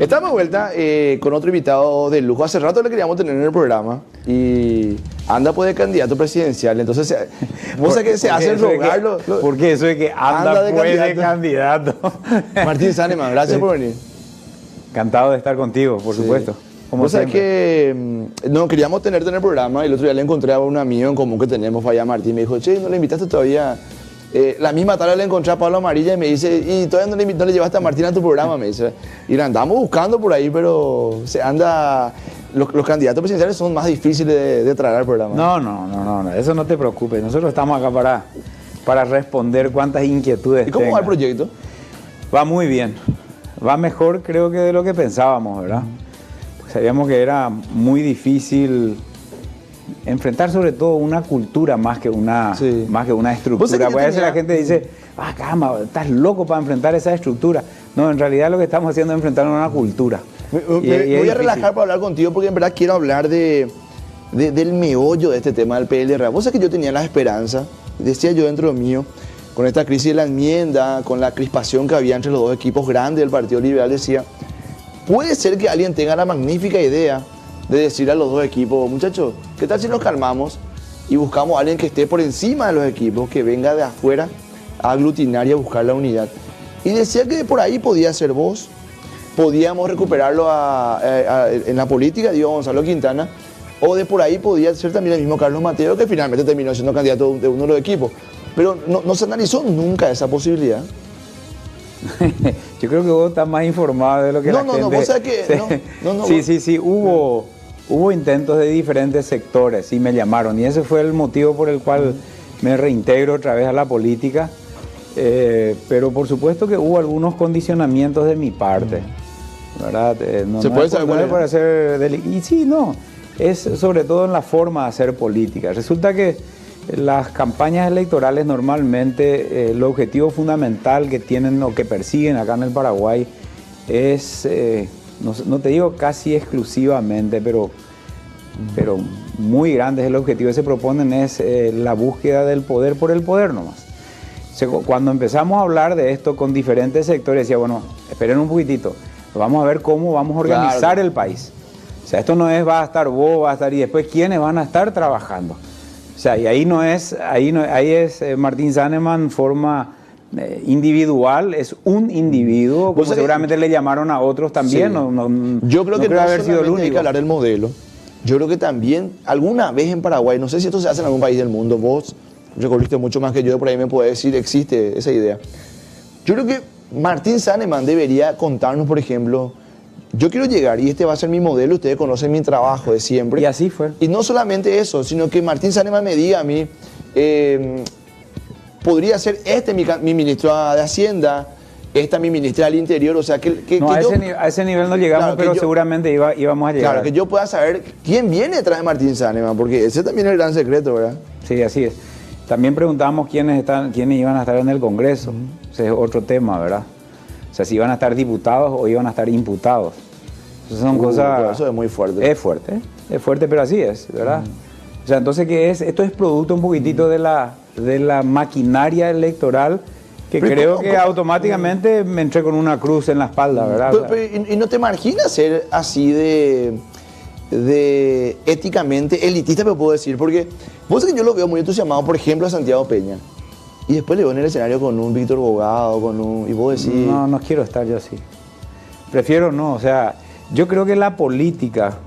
Estamos de vuelta con otro invitado de lujo. Hace rato le queríamos tener en el programa y anda pues de candidato presidencial. Entonces, vos sabés que se hace rogarlo. ¿Por qué eso de que anda pues de candidato? Martín Saneman, gracias por venir. Encantado de estar contigo, por supuesto. Vos sabés que no queríamos tenerte en el programa y el otro día le encontré a un amigo en común que tenemos, allá Martín. Me dijo, che, ¿no le invitaste todavía? La misma tarde le encontré a Pablo Amarilla y me dice, y todavía no le llevaste a Martín a tu programa, me dice. Y la andamos buscando por ahí, pero se anda. Los candidatos presidenciales son más difíciles de traer al programa. No, eso no te preocupes. Nosotros estamos acá para responder cuántas inquietudes. ¿Y cómo va el proyecto? Va muy bien. Va mejor, creo que de lo que pensábamos, ¿verdad? Pues sabíamos que era muy difícil enfrentar sobre todo una cultura más que una estructura. Porque a veces la gente dice, caramba, estás loco para enfrentar esa estructura. No, en realidad lo que estamos haciendo es enfrentar una cultura. Me voy a relajar para hablar contigo porque en verdad quiero hablar del meollo de este tema del PLR. Vos sabés que yo tenía la esperanza, decía yo dentro mío, con esta crisis de la enmienda, con la crispación que había entre los dos equipos grandes del Partido Liberal, decía, puede ser que alguien tenga la magnífica idea de decir a los dos equipos, muchachos, ¿qué tal si nos calmamos y buscamos a alguien que esté por encima de los equipos, que venga de afuera a aglutinar y a buscar la unidad? Y decía que por ahí podía ser vos, podíamos recuperarlo en la política, digo Gonzalo Quintana, o de por ahí podía ser también el mismo Carlos Mateo, que finalmente terminó siendo candidato de uno de los equipos. Pero no se analizó nunca esa posibilidad. Yo creo que vos estás más informado de lo que la gente... No, vos sabés que... Sí, hubo intentos de diferentes sectores y me llamaron. Y ese fue el motivo por el cual me reintegro otra vez a la política. Pero por supuesto que hubo algunos condicionamientos de mi parte, ¿verdad? ¿Se puede saber cuál para hacer y sí, no, es sobre todo en la forma de hacer política. Resulta que las campañas electorales normalmente el objetivo fundamental que tienen o que persiguen acá en el Paraguay es, no te digo casi exclusivamente, pero muy grande es el objetivo que se proponen, es la búsqueda del poder por el poder nomás. Cuando empezamos a hablar de esto con diferentes sectores, decía, bueno, esperen un poquitito, vamos a ver cómo vamos a organizar el país. O sea, esto no es va a estar vos, va a estar y después quiénes van a estar trabajando. O sea, y ahí es Martín Saneman sí, individual, es un individuo, como seguramente le llamaron a otros también. Sí. Yo creo que no haber sido el único. Hay que hablar del modelo. Yo creo que también, alguna vez en Paraguay, no sé si esto se hace en algún país del mundo, vos recorriste mucho más que yo, por ahí me puede decir, existe esa idea. Yo creo que Martín Saneman debería contarnos, por ejemplo, yo quiero llegar y este va a ser mi modelo, ustedes conocen mi trabajo de siempre. Y así fue. Y no solamente eso, sino que Martín Saneman me diga a mí, podría ser mi ministro de Hacienda, esta mi ministra del Interior, o sea, a ese nivel no llegamos, claro, pero seguramente íbamos a llegar. Claro, que yo pueda saber quién viene detrás de Martín Saneman, porque ese también es el gran secreto, ¿verdad? Sí, así es. También preguntábamos quiénes iban a estar en el Congreso. Ese es otro tema, ¿verdad? O sea, si iban a estar diputados o iban a estar imputados. Esas son cosas... Eso es muy fuerte. Es fuerte, pero así es, ¿verdad? O sea, entonces, ¿qué es? Esto es producto un poquitito de la maquinaria electoral que creo que automáticamente me entré con una cruz en la espalda, ¿verdad? ¿Y no te marginas ser así de éticamente elitista, me puedo decir? Porque vos sabés que yo lo veo muy entusiasmado, por ejemplo, a Santiago Peña. Y después le veo en el escenario con un Víctor Bogado, y vos decís... No quiero estar yo así. Prefiero no, o sea, yo creo que la política...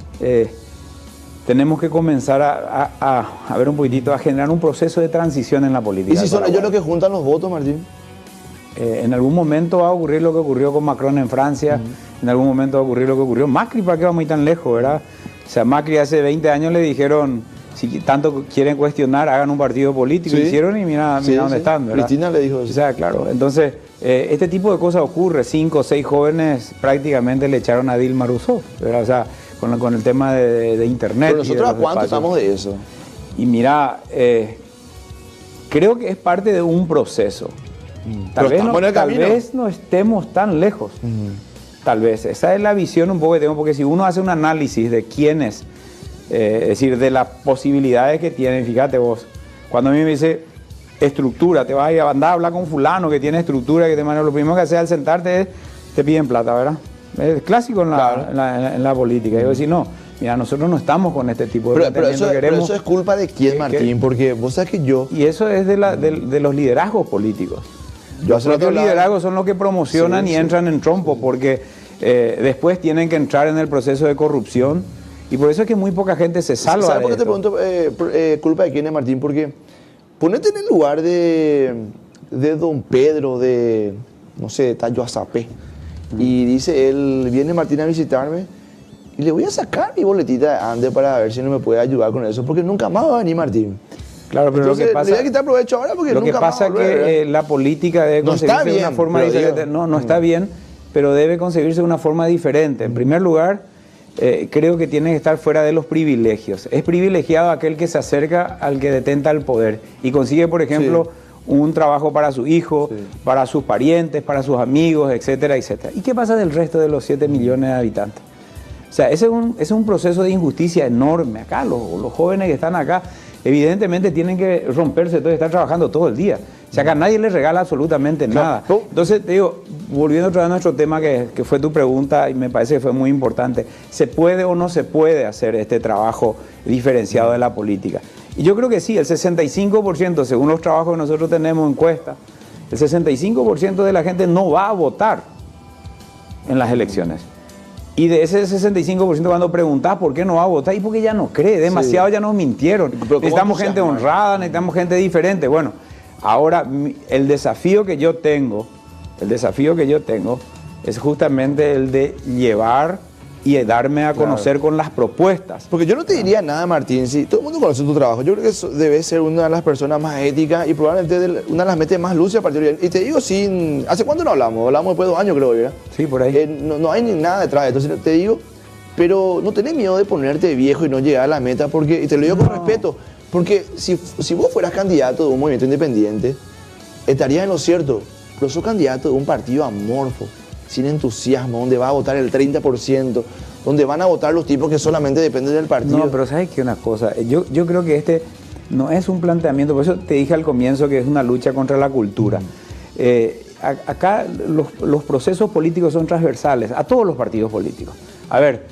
tenemos que comenzar a ver un poquitito, a generar un proceso de transición en la política. ¿Y si son ellos los que juntan los votos, Martín? En algún momento va a ocurrir lo que ocurrió con Macron en Francia, en algún momento va a ocurrir lo que ocurrió. Macri, ¿para qué va muy tan lejos, verdad? O sea, Macri hace 20 años le dijeron, si tanto quieren cuestionar, hagan un partido político. Hicieron y mira dónde están, ¿verdad? Cristina le dijo eso. O sea, claro. Entonces, este tipo de cosas ocurre. 5 o 6 jóvenes prácticamente le echaron a Dilma Rousseff, ¿verdad? O sea, con el tema de internet. Pero nosotros, ¿a cuánto estamos de eso? Y mira, creo que es parte de un proceso. Tal vez no estemos tan lejos. Tal vez. Esa es la visión un poco que tengo, porque si uno hace un análisis de quiénes, es decir, de las posibilidades que tienen, fíjate vos, cuando a mí me dice estructura, te vas a ir a andar a hablar con fulano que tiene estructura, que te maneja, lo primero que haces al sentarte es, te piden plata, ¿verdad? Es clásico en la política. Yo decir, no, mira, nosotros no estamos con este tipo de planteamiento. Pero eso es culpa de quién, Martín, porque vos sabés que yo... Y eso es de los liderazgos políticos. Los propios liderazgos son los que promocionan y entran en trompo, porque después tienen que entrar en el proceso de corrupción, y por eso es que muy poca gente se salva. ¿Sabes por qué te pregunto culpa de quién es, Martín? Porque ponete en el lugar de don Pedro, de, no sé, de Tayo Azapé, y dice él, viene Martín a visitarme, y le voy a sacar mi boletita de Ande para ver si no me puede ayudar con eso, porque nunca más va a venir Martín. Claro, pero entonces, lo que pasa, le voy a quitar provecho ahora porque lo nunca que pasa más va a volver, que la política debe conseguirse de una forma diferente. No está bien, pero debe conseguirse de una forma diferente. En primer lugar, creo que tiene que estar fuera de los privilegios. Es privilegiado aquel que se acerca al que detenta el poder y consigue, por ejemplo, un trabajo para su hijo, para sus parientes, para sus amigos, etcétera, etcétera. ¿Y qué pasa del resto de los 7 millones de habitantes? O sea, ese es un proceso de injusticia enorme. Acá, los jóvenes que están acá, evidentemente tienen que romperse todo y estar trabajando todo el día. O sea, acá nadie les regala absolutamente nada. Entonces, te digo, volviendo otra vez a nuestro tema que fue tu pregunta, y me parece que fue muy importante, ¿se puede o no se puede hacer este trabajo diferenciado de la política? Y yo creo que sí, el 65%, según los trabajos que nosotros tenemos en encuesta, el 65% de la gente no va a votar en las elecciones. Y de ese 65% cuando preguntás por qué no va a votar, y porque ya no cree, demasiado ya nos mintieron. Necesitamos gente honrada, necesitamos gente diferente. Bueno, ahora el desafío que yo tengo es justamente el de llevar y darme a conocer con las propuestas. Porque yo no te diría nada, Martín, si todo el mundo conoce tu trabajo, yo creo que debes ser una de las personas más éticas y probablemente una de las mentes más luces a partir de hoy. Y te digo, ¿hace cuánto no hablamos? Hablamos después de 2 años, creo, ¿verdad? Sí, por ahí. No hay ni nada detrás. Entonces te digo, pero no tenés miedo de ponerte viejo y no llegar a la meta, porque, y te lo digo con respeto, porque si vos fueras candidato de un movimiento independiente, estarías en lo cierto, pero sos candidato de un partido amorfo, sin entusiasmo, donde va a votar el 30%, donde van a votar los tipos que solamente dependen del partido. No, pero ¿sabes qué? Una cosa, yo creo que este no es un planteamiento, por eso te dije al comienzo que es una lucha contra la cultura. Acá los procesos políticos son transversales a todos los partidos políticos. A ver,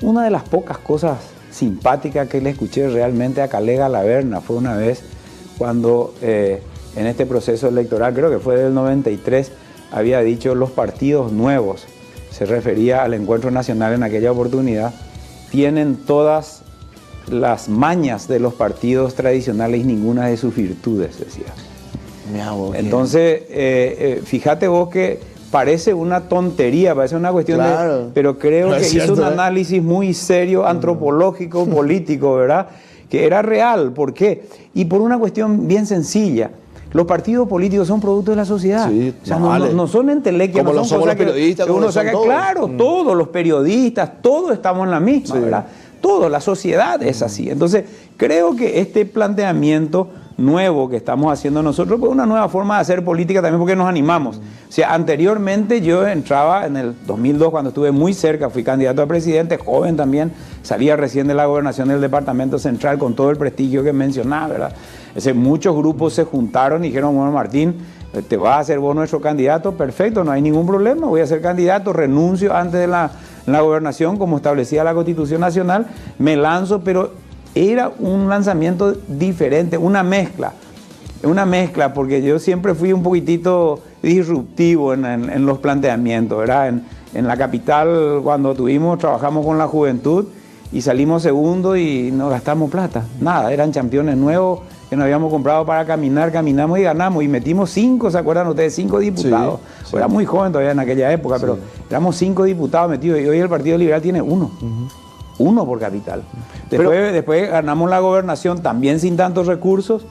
una de las pocas cosas simpáticas que le escuché realmente a Calega Laverna fue una vez cuando en este proceso electoral, creo que fue del 93, había dicho los partidos nuevos, se refería al Encuentro Nacional en aquella oportunidad, tienen todas las mañas de los partidos tradicionales y ninguna de sus virtudes, decía. Entonces, fíjate vos que parece una tontería, parece una cuestión de... Pero creo que hizo un análisis muy serio, antropológico, político, ¿verdad? Que era real. ¿Por qué? Y por una cuestión bien sencilla. Los partidos políticos son productos de la sociedad. Sí, o sea, no son entelequias, no son cosas que uno saca. Claro, todos los periodistas, todos estamos en la misma, ¿verdad? Todo, la sociedad es así. Entonces, creo que este planteamiento nuevo que estamos haciendo nosotros es una nueva forma de hacer política también porque nos animamos. O sea, anteriormente yo entraba en el 2002 cuando estuve muy cerca, fui candidato a presidente, joven también, salía recién de la gobernación del departamento central con todo el prestigio que mencionaba, ¿verdad? Muchos grupos se juntaron y dijeron, bueno, Martín, te vas a ser vos nuestro candidato, perfecto, no hay ningún problema, voy a ser candidato, renuncio antes de la gobernación como establecía la Constitución Nacional, me lanzo, pero era un lanzamiento diferente, una mezcla, porque yo siempre fui un poquitito disruptivo en los planteamientos, ¿verdad? En la capital, cuando trabajamos con la juventud y salimos segundo y no gastamos plata, nada, eran campeones nuevos que nos habíamos comprado para caminar, caminamos y ganamos y metimos 5, ¿se acuerdan ustedes? 5 diputados. Sí. Era muy joven todavía en aquella época, pero éramos 5 diputados metidos y hoy el Partido Liberal tiene 1. Uno por capital. Después ganamos la gobernación también sin tantos recursos,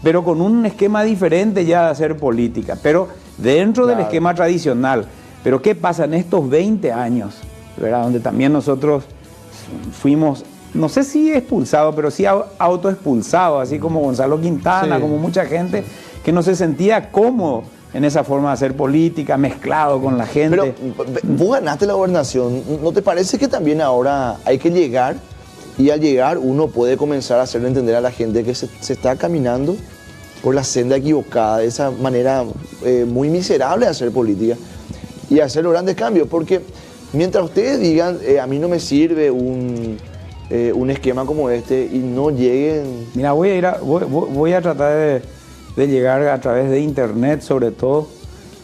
pero con un esquema diferente ya de hacer política, pero dentro del esquema tradicional. Pero ¿qué pasa en estos 20 años, ¿verdad? Donde también nosotros fuimos, no sé si expulsados, pero sí autoexpulsados, así como Gonzalo Quintana, como mucha gente que no se sentía cómodo en esa forma de hacer política, mezclado con la gente. Pero vos ganaste la gobernación, ¿no te parece que también ahora hay que llegar y al llegar uno puede comenzar a hacerle entender a la gente que se está caminando por la senda equivocada, de esa manera muy miserable de hacer política? y hacer los grandes cambios, porque mientras ustedes digan, a mí no me sirve un esquema como este y no lleguen... Mira, voy a tratar de llegar a través de internet, sobre todo,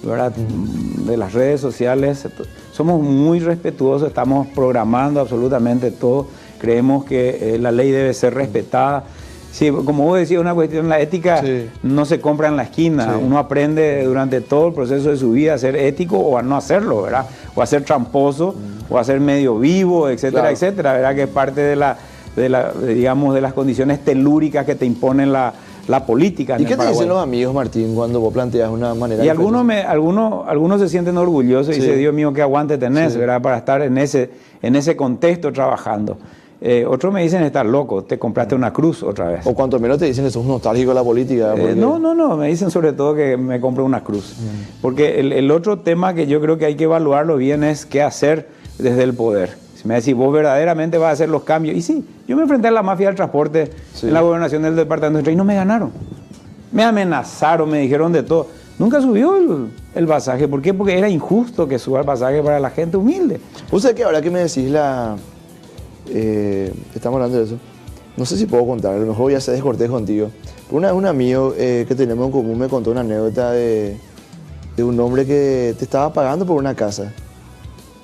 ¿verdad? De las redes sociales. Somos muy respetuosos, estamos programando absolutamente todo. Creemos que la ley debe ser respetada. Sí, como vos decías, una cuestión, la ética no se compra en la esquina. Uno aprende durante todo el proceso de su vida a ser ético o a no hacerlo, ¿verdad? O a ser tramposo, o a ser medio vivo, etcétera, etcétera, ¿verdad? Que es parte digamos, de las condiciones telúricas que te imponen la política. ¿Y qué te dicen los amigos, Martín, cuando vos planteas una manera? Y algunos se sienten orgullosos y dicen, Dios mío, qué aguante tenés, ¿verdad? Para estar en ese contexto trabajando. Otros me dicen, estás loco, te compraste una cruz otra vez. O cuanto menos te dicen que sos nostálgico de la política. Porque... No, me dicen sobre todo que me compro una cruz. Porque el otro tema que yo creo que hay que evaluarlo bien es qué hacer desde el poder. Si me decís, vos verdaderamente vas a hacer los cambios. Y sí, yo me enfrenté a la mafia del transporte en la gobernación del departamento y no me ganaron. Me amenazaron, me dijeron de todo. Nunca subió el pasaje. ¿Por qué? Porque era injusto que suba el pasaje para la gente humilde. ¿Vos sabés que ahora que me decís estamos hablando de eso? No sé si puedo contar, a lo mejor ya se descortés contigo. Una vez un amigo que tenemos en común me contó una anécdota de un hombre que te estaba pagando por una casa.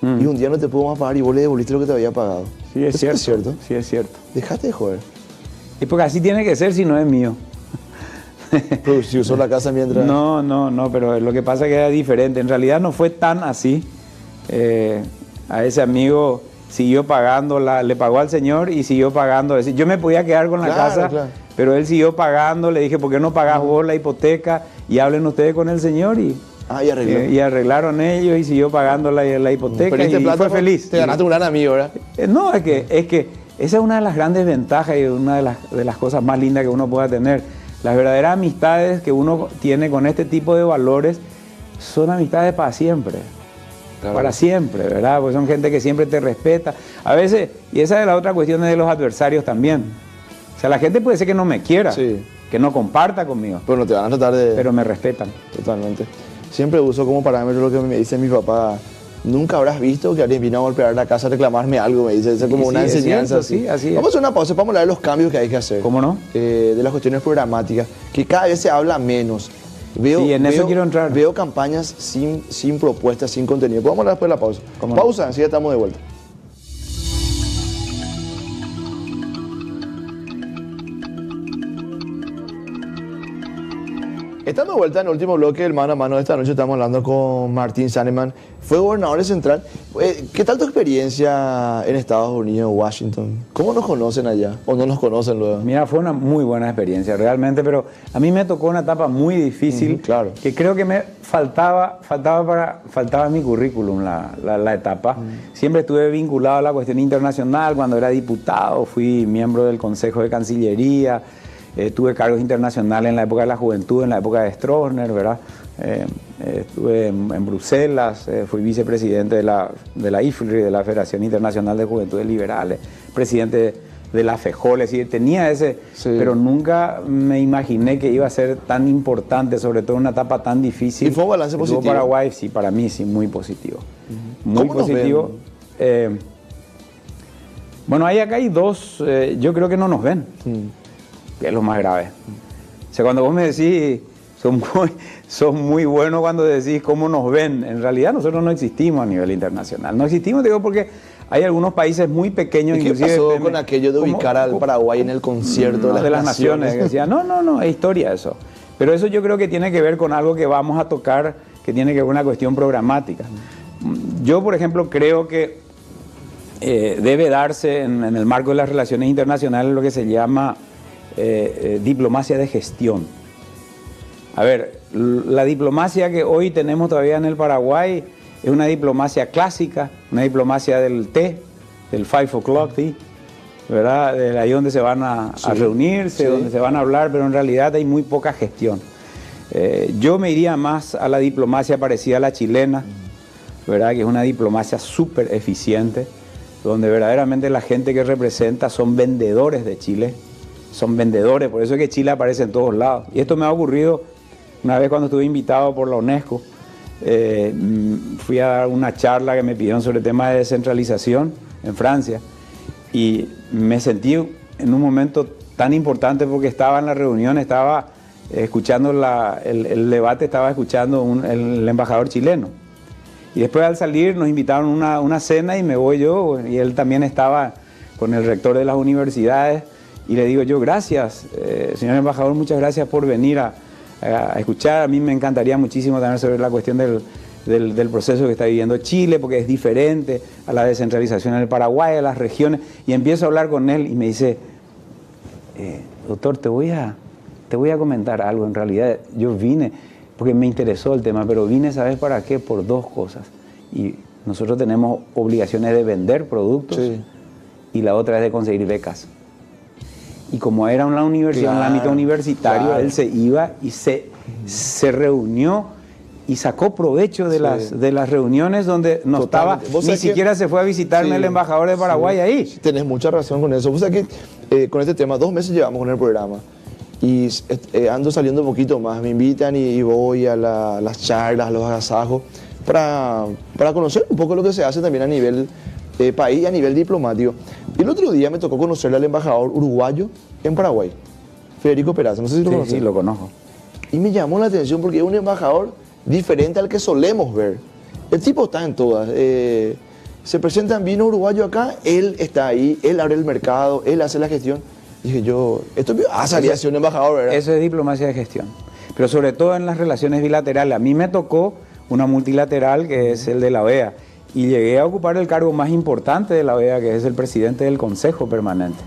Y un día no te pudo más pagar y vos le devolviste lo que te había pagado. Sí, es cierto. ¿Es cierto? Sí, es cierto. Dejate de joder. Y porque así tiene que ser si no es mío. Pero si usó la casa mientras... No, pero lo que pasa es que era diferente. En realidad no fue tan así. A ese amigo siguió pagando, le pagó al señor y siguió pagando. Yo me podía quedar con la casa, pero él siguió pagando. Le dije, ¿por qué no pagás vos la hipoteca? Y hablen ustedes con el señor y arreglaron ellos y siguió pagando la hipoteca y fue feliz. Te ganaste un gran amigo, ¿verdad? No, es que esa es una de las grandes ventajas y una de las cosas más lindas que uno pueda tener. Las verdaderas amistades que uno tiene con este tipo de valores son amistades para siempre. Claro. Para siempre, ¿verdad? Porque son gente que siempre te respeta. A veces, y esa es la otra cuestión de los adversarios también. O sea, la gente puede ser que no me quiera, que no comparta conmigo. Pero no te van a tratar de... Pero me respetan. Totalmente. Siempre uso como parámetro lo que me dice mi papá. Nunca habrás visto que alguien vino a golpear la casa a reclamarme algo, me dice. Es como una enseñanza. Cierto, sí, así es. Vamos a hacer una pausa para hablar de los cambios que hay que hacer. ¿Cómo no? De las cuestiones programáticas, que cada vez se habla menos. Eso quiero entrar. Veo campañas sin propuestas, sin contenido. Podemos hablar después de la pausa. Pausa, así ya estamos de vuelta. Estamos de vuelta en el último bloque del Mano a Mano de esta noche. Estamos hablando con Martín Sannemann. Fue gobernador de Central. ¿Qué tal tu experiencia en Estados Unidos, Washington? ¿Cómo nos conocen allá? ¿O no nos conocen luego? Mira, fue una muy buena experiencia realmente, pero a mí me tocó una etapa muy difícil. Claro. Que creo que me faltaba en mi currículum la etapa. Siempre estuve vinculado a la cuestión internacional. Cuando era diputado fui miembro del Consejo de Cancillería. Tuve cargos internacionales en la época de la juventud, en la época de Stroessner, ¿verdad? Estuve en Bruselas, fui vicepresidente de la IFLRI, de la Federación Internacional de Juventudes Liberales, presidente de la FEJOL, es decir, tenía pero nunca me imaginé que iba a ser tan importante, sobre todo en una etapa tan difícil. ¿Y fue un balance positivo? Paraguay, sí, para mí sí, muy positivo. Muy positivo. Bueno, acá hay dos, yo creo que no nos ven. Que es lo más grave. O sea, cuando vos me decís, sos muy bueno cuando decís cómo nos ven, en realidad nosotros no existimos a nivel internacional. No existimos, digo, porque hay algunos países muy pequeños. ¿Y qué pasó con aquello de ubicar al Paraguay en el concierto de las naciones? Que decía, no, es historia eso. Pero eso yo creo que tiene que ver con algo que vamos a tocar, que tiene que ver con una cuestión programática. Yo, por ejemplo, creo que debe darse en el marco de las relaciones internacionales lo que se llama diplomacia de gestión. A ver, la diplomacia que hoy tenemos todavía en el Paraguay es una diplomacia clásica, una diplomacia del té, del 5 o'clock tea, ¿verdad? De ahí donde se van a reunirse, donde se van a hablar, pero en realidad hay muy poca gestión. Yo me iría más a la diplomacia parecida a la chilena, ¿verdad? Que es una diplomacia súper eficiente, donde verdaderamente la gente que representa son vendedores de Chile. Son vendedores, por eso es que Chile aparece en todos lados. Y esto me ha ocurrido una vez cuando estuve invitado por la UNESCO fui a dar una charla que me pidieron sobre temas de descentralización en Francia y me sentí en un momento tan importante porque estaba en la reunión, estaba escuchando el debate, estaba escuchando el embajador chileno. Y después al salir nos invitaron a una cena y me voy yo, y él también estaba con el rector de las universidades, y le digo yo, gracias, señor embajador, muchas gracias por venir a escuchar. A mí me encantaría muchísimo también sobre la cuestión del proceso que está viviendo Chile, porque es diferente a la descentralización en el Paraguay, a las regiones, y empiezo a hablar con él y me dice, doctor, te voy a comentar algo. En realidad yo vine porque me interesó el tema, pero vine, ¿sabes para qué? Por dos cosas. Y nosotros tenemos obligaciones de vender productos, sí, y la otra es de conseguir becas. Y como era una universidad, en el ámbito universitario, él se iba y se reunió y sacó provecho de, de las reuniones donde no estaba, ni siquiera se fue a visitarme el embajador de Paraguay ahí. Tenés mucha razón con eso. Vos sabés que con este tema, 2 meses llevamos con el programa y ando saliendo un poquito más. Me invitan y voy a las charlas, a los agasajos, para conocer un poco lo que se hace también a nivel país, a nivel diplomático. Y el otro día me tocó conocer al embajador uruguayo en Paraguay, Federico Peraza. No sé si lo conoces. Sí, lo conozco. Y me llamó la atención porque es un embajador diferente al que solemos ver. El tipo está en todas. Se presentan vino uruguayo acá, él está ahí, él abre el mercado, él hace la gestión. Dije yo, esto salía a ser un embajador, ¿verdad? Eso es diplomacia de gestión. Pero sobre todo en las relaciones bilaterales. A mí me tocó una multilateral que es el de la OEA. Y llegué a ocupar el cargo más importante de la OEA, que es el presidente del Consejo Permanente,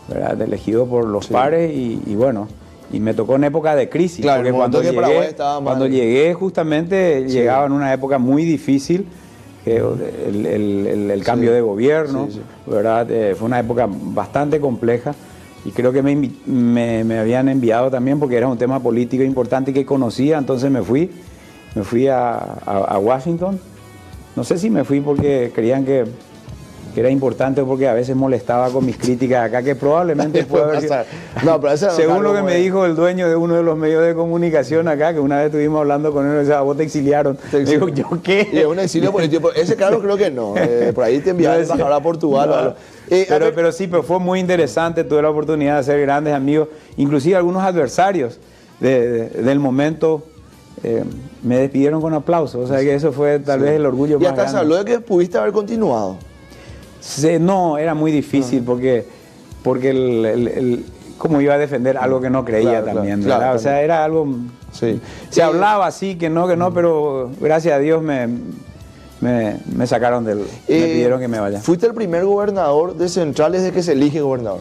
¿verdad? Elegido por los pares y bueno, y me tocó en época de crisis, claro, porque cuando llegué justamente llegaba en una época muy difícil, el cambio de gobierno, ¿verdad? Fue una época bastante compleja y creo que me habían enviado también porque era un tema político importante que conocía, entonces me fui a Washington. No sé si me fui porque creían que era importante o porque a veces molestaba con mis críticas acá, que probablemente puede haber sido. No, pero según lo que me dijo el dueño de uno de los medios de comunicación acá, que una vez estuvimos hablando con él, o sea, vos te exiliaron. Digo, ¿yo qué? Y es un exilio político. Ese claro creo que no. Por ahí te enviaron embajador a Portugal. No. Pero sí, pero fue muy interesante. Tuve la oportunidad de hacer grandes amigos, inclusive algunos adversarios del momento. Me despidieron con aplausos, o sea que eso fue tal vez el orgullo más grande. Y hasta se habló de que pudiste haber continuado. No, era muy difícil porque cómo iba a defender algo que no creía también, ¿verdad? O sea, era algo... Se hablaba así, que no, pero gracias a Dios me sacaron me pidieron que me vaya. ¿Fuiste el primer gobernador de Central desde que se elige gobernador?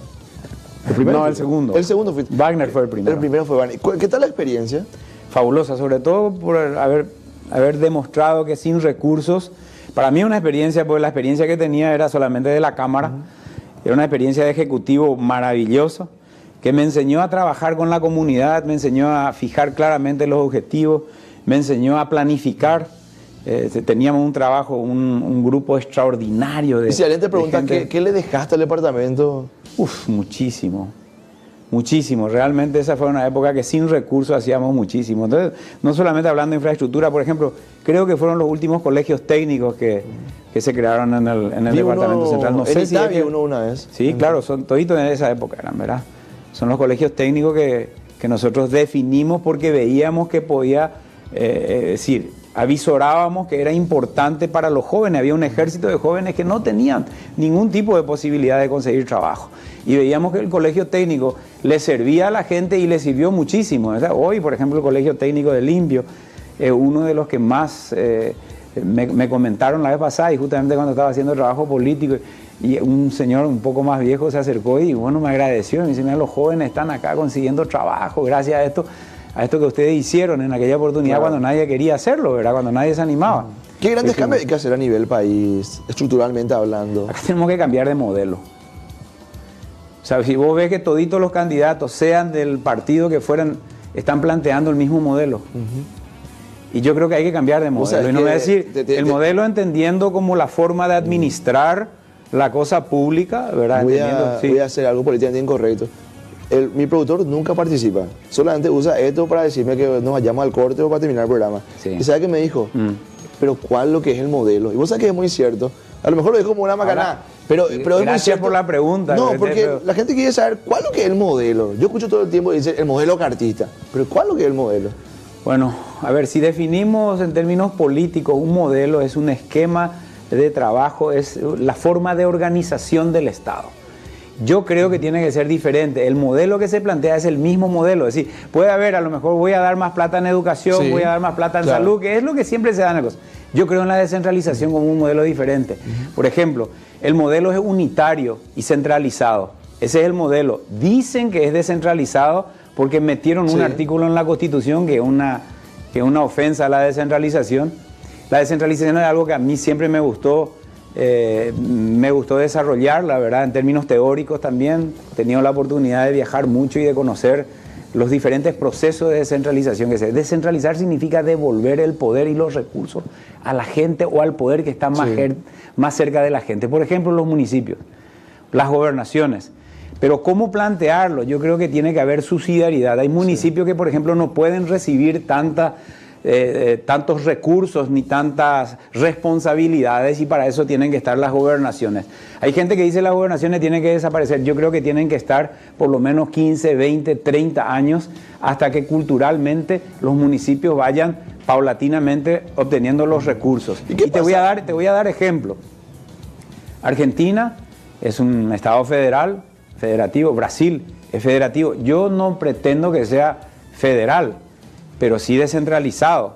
No, el segundo. El segundo fuiste. Wagner fue el primero. El primero fue Wagner. ¿Qué tal la experiencia? Fabulosa, sobre todo por haber demostrado que sin recursos, para mí una experiencia, porque la experiencia que tenía era solamente de la Cámara, era una experiencia de ejecutivo maravillosa, que me enseñó a trabajar con la comunidad, me enseñó a fijar claramente los objetivos, me enseñó a planificar. Teníamos un trabajo, un grupo extraordinario de... Y si alguien te pregunta, ¿qué le dejaste al departamento? Muchísimo. Muchísimo, realmente esa fue una época que sin recursos hacíamos muchísimo. Entonces, no solamente hablando de infraestructura, por ejemplo, creo que fueron los últimos colegios técnicos que se crearon en el Departamento Central. No sé si vi uno una vez. Sí, claro, son toditos en esa época, eran, ¿verdad? Son los colegios técnicos que nosotros definimos porque veíamos que podía, avisorábamos que era importante para los jóvenes. Había un ejército de jóvenes que no tenían ningún tipo de posibilidad de conseguir trabajo. Y veíamos que el colegio técnico le servía a la gente y le sirvió muchísimo. O sea, hoy, por ejemplo, el colegio técnico de Limpio es uno de los que más me comentaron la vez pasada, y justamente cuando estaba haciendo trabajo político, y un señor un poco más viejo se acercó y bueno, me agradeció. Me dice, mira, los jóvenes están acá consiguiendo trabajo gracias a esto que ustedes hicieron en aquella oportunidad, cuando nadie quería hacerlo, ¿verdad? Cuando nadie se animaba. ¿Qué grandes cambios hay que hacer a nivel país, estructuralmente hablando? Acá tenemos que cambiar de modelo. O sea, si vos ves que toditos los candidatos, sean del partido que fueran, están planteando el mismo modelo. Y yo creo que hay que cambiar de modelo. O sea, y no voy a decir, el modelo entendiendo como la forma de administrar la cosa pública, ¿verdad? Voy a hacer algo políticamente incorrecto. mi productor nunca participa, solamente usa esto para decirme que nos vayamos al corte o para terminar el programa. Sí. ¿Y sabe qué me dijo? Pero ¿cuál lo que es el modelo? Y vos sabés que es muy cierto. A lo mejor lo dijo como una macanada, pero es muy cierto. Por la pregunta. No, porque la gente quiere saber cuál lo que es el modelo. Yo escucho todo el tiempo dice el modelo cartista, pero ¿cuál lo que es el modelo? Bueno, a ver, si definimos en términos políticos, un modelo es un esquema de trabajo, es la forma de organización del Estado. Yo creo que tiene que ser diferente. El modelo que se plantea es el mismo modelo. Es decir, puede haber, a lo mejor voy a dar más plata en educación, sí, voy a dar más plata en salud, que es lo que siempre se da en el negocio. Yo creo en la descentralización como un modelo diferente. Por ejemplo, el modelo es unitario y centralizado. Ese es el modelo. Dicen que es descentralizado porque metieron un artículo en la Constitución que es una ofensa a la descentralización. La descentralización es algo que a mí siempre me gustó desarrollar, la verdad, en términos teóricos también. He tenido la oportunidad de viajar mucho y de conocer los diferentes procesos de descentralización que se. Descentralizar significa devolver el poder y los recursos a la gente o al poder que está más cerca de la gente. Por ejemplo, los municipios, las gobernaciones. Pero ¿cómo plantearlo? Yo creo que tiene que haber subsidiariedad. Hay municipios que, por ejemplo, no pueden recibir tantos recursos ni tantas responsabilidades y para eso tienen que estar las gobernaciones. Hay gente que dice que las gobernaciones tienen que desaparecer. Yo creo que tienen que estar por lo menos 15, 20, 30 años hasta que culturalmente los municipios vayan paulatinamente obteniendo los recursos. Y te voy a dar ejemplo. Argentina es un estado federativo, Brasil es federativo. Yo no pretendo que sea federal, pero sí descentralizado.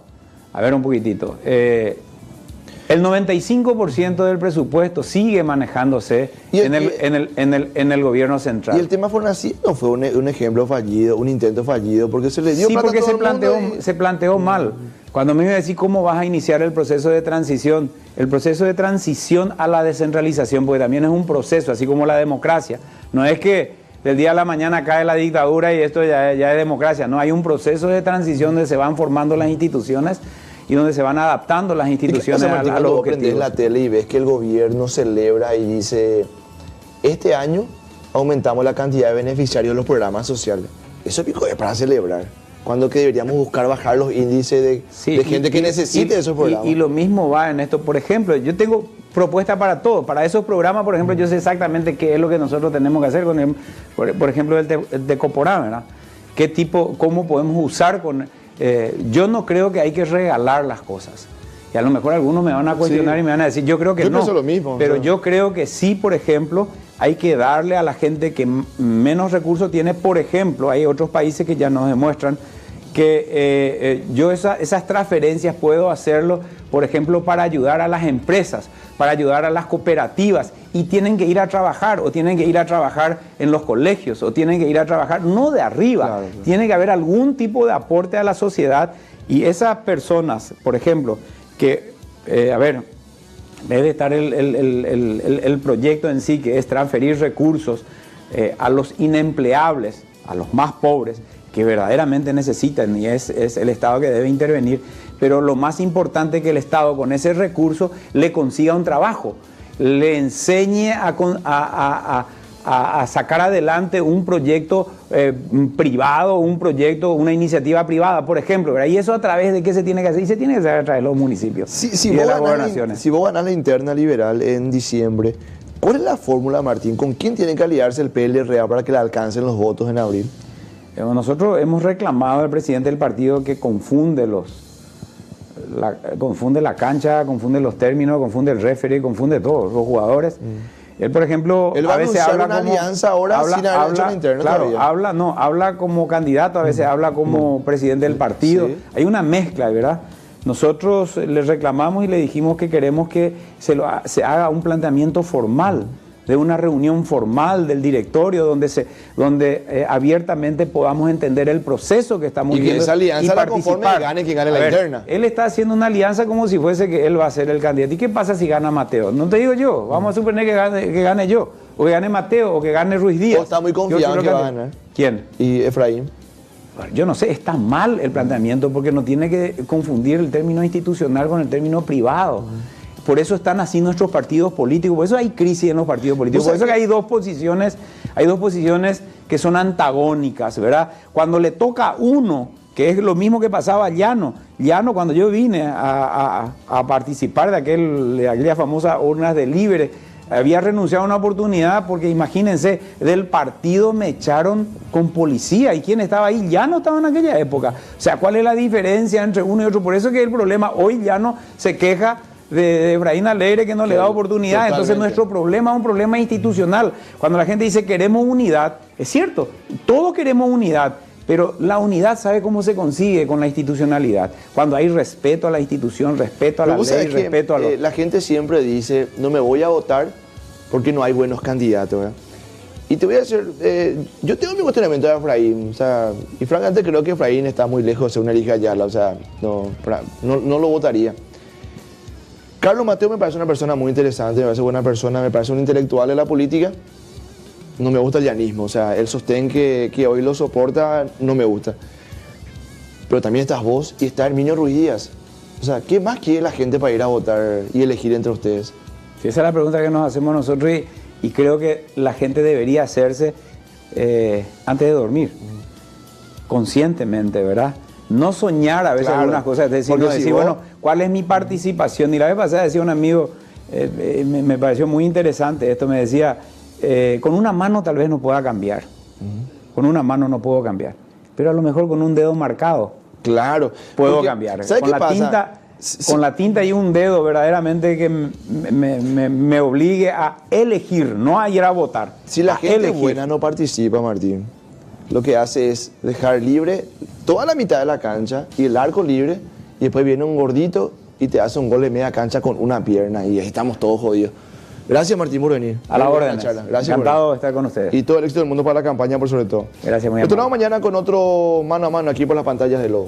A ver un poquitito. El 95% del presupuesto sigue manejándose en el gobierno central. Y el tema Fonacid no fue un ejemplo fallido, un intento fallido, porque se le dio plata a todo el mundo se planteó mal. Cuando me iba a decir cómo vas a iniciar el proceso de transición, el proceso de transición a la descentralización, porque también es un proceso, así como la democracia. No es que del día a la mañana cae la dictadura y esto ya es democracia. No, hay un proceso de transición donde se van formando las instituciones y donde se van adaptando las instituciones a los objetivos. Prendes la tele y ves que el gobierno celebra y dice, este año aumentamos la cantidad de beneficiarios de los programas sociales. Eso pico es para celebrar. Cuando que deberíamos buscar bajar los índices de gente que necesite esos programas. Y lo mismo va en esto. Por ejemplo, yo tengo propuesta para todo. Para esos programas, por ejemplo, yo sé exactamente qué es lo que nosotros tenemos que hacer con por ejemplo, el de Coporá, ¿verdad? ¿Cómo podemos usar con... yo no creo que hay que regalar las cosas. Y a lo mejor algunos me van a cuestionar y me van a decir, yo creo que no. Yo pienso lo mismo. Pero yo creo que sí, por ejemplo, hay que darle a la gente que menos recursos tiene. Por ejemplo, hay otros países que ya nos demuestran que yo esas transferencias puedo hacerlo, por ejemplo, para ayudar a las empresas, para ayudar a las cooperativas, y tienen que ir a trabajar, o tienen que ir a trabajar en los colegios, o tienen que ir a trabajar, no de arriba, claro. Tiene que haber algún tipo de aporte a la sociedad, y esas personas, por ejemplo, que, debe estar el proyecto en sí, que es transferir recursos a los inempleables, a los más pobres, que verdaderamente necesitan, y es el Estado que debe intervenir, pero lo más importante es que el Estado con ese recurso le consiga un trabajo, le enseñe a sacar adelante un proyecto privado, una iniciativa privada, por ejemplo, ¿verdad? Y eso a través de qué se tiene que hacer, y se tiene que hacer a través de los municipios y de las gobernaciones. Si vos ganás la interna liberal en diciembre, ¿cuál es la fórmula, Martín? ¿Con quién tiene que aliarse el PLRA para que le alcancen los votos en abril? Nosotros hemos reclamado al presidente del partido que confunde la cancha, confunde los términos, confunde el referee, confunde todos los jugadores. Él, por ejemplo, a veces habla una alianza ahora sin haber hecho la interna todavía. Habla como candidato, a veces habla como presidente del partido. Sí. Hay una mezcla, ¿verdad? Nosotros le reclamamos y le dijimos que queremos que se haga un planteamiento formal, de una reunión formal del directorio donde abiertamente podamos entender el proceso que estamos viendo. Y que esa alianza la conforme gane quien gane la interna. Él está haciendo una alianza como si fuese que él va a ser el candidato. ¿Y qué pasa si gana Mateo? No te digo yo, vamos a suponer que gane yo, o que gane Mateo, o que gane Ruiz Díaz. ¿O está muy confiado que va a ganar? ¿Quién? Y Efraín. Yo no sé, está mal el planteamiento porque no tiene que confundir el término institucional con el término privado. por eso están así nuestros partidos políticos, por eso hay crisis en los partidos políticos, por eso que hay dos posiciones que son antagónicas, ¿verdad? Cuando le toca a uno, que es lo mismo que pasaba a Llano, cuando yo vine a participar de aquella famosa urnas de libre, había renunciado a una oportunidad porque imagínense, del partido me echaron con policía y quien estaba ahí ya no estaba en aquella época. O sea, ¿cuál es la diferencia entre uno y otro? Por eso es que el problema, hoy ya no se queja de Efraín Alegre que no le da oportunidad. Totalmente. Entonces nuestro problema es un problema institucional. Cuando la gente dice queremos unidad, es cierto, todos queremos unidad. Pero la unidad, ¿sabe cómo se consigue? Con la institucionalidad. Cuando hay respeto a la institución, respeto a la ley, respeto a los... La gente siempre dice, no me voy a votar porque no hay buenos candidatos, ¿verdad? Y te voy a decir, yo tengo mi cuestionamiento de Efraín, o sea, y francamente creo que Efraín está muy lejos de ser una hija Ayala, o sea, no lo votaría. Carlos Mateo me parece una persona muy interesante, me parece buena persona, me parece un intelectual de la política. No me gusta el llanismo, o sea, el sostén que hoy lo soporta no me gusta. Pero también estás vos y está Herminio Ruiz Díaz. O sea, ¿qué más quiere la gente para ir a votar y elegir entre ustedes? Sí, esa es la pregunta que nos hacemos nosotros y creo que la gente debería hacerse antes de dormir, conscientemente, ¿verdad? No soñar a veces algunas cosas, es decir, no decir, bueno, ¿cuál es mi participación? Y la vez pasada decía un amigo, me pareció muy interesante esto, me decía... con una mano tal vez no pueda cambiar, con una mano no puedo cambiar, pero a lo mejor con un dedo marcado, claro, puedo cambiar. Con la tinta, con la tinta y un dedo verdaderamente que me obligue a elegir, no a ir a votar. Si la gente buena no participa, Martín, lo que hace es dejar libre toda la mitad de la cancha y el arco libre, y después viene un gordito y te hace un gol de media cancha con una pierna y estamos todos jodidos. Gracias, Martín, por venir. A la orden. Gracias. Encantado de estar con ustedes. Y todo el éxito del mundo para la campaña, por sobre todo. Gracias, muy amable. Retornamos mañana con otro mano a mano aquí por las pantallas de Lobo.